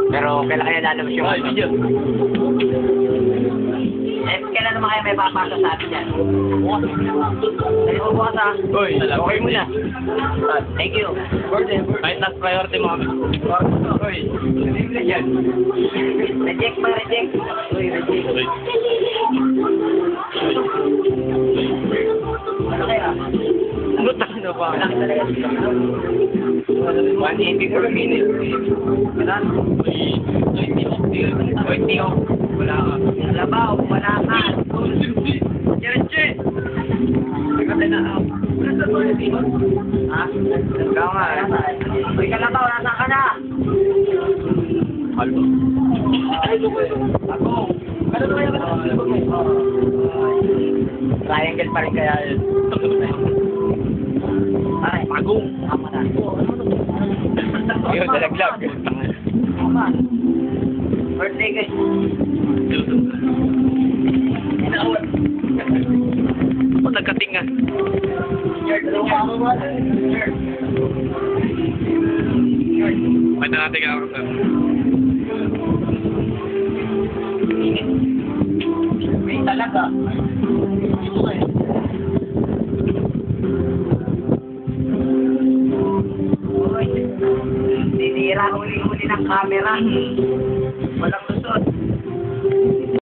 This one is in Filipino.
Pero kailan kaya lalabas yung video? Eh, kailan naman kayo may papasa sa atin dyan? Dali mo bukas ha? Uy, Okay muna. Thank you. Kahit last priority mo kami. Uy, yan. Reject ba, reject? Uy, reject. Uy. Ano kaya? Butak na ba? Malaki talaga dito. 180 per minute. Wala? Uy, Uy, wala ka. Labaw, wala ka. Diretso. Nagkatay na ako. Wala sa to yung dito? Ha? Ikaw nga. Uy, kalabaw, nasa ka na? Halo. Ako. Ano na kaya ka? Triangle pa rin kaya yun. Ay, Pagong. tama na. Yun, dalaglag. Tama. Birthday guys. O, nagkatinga. May natin ka ako sa... May talaga. Uy, tinira huli-huli ng camera.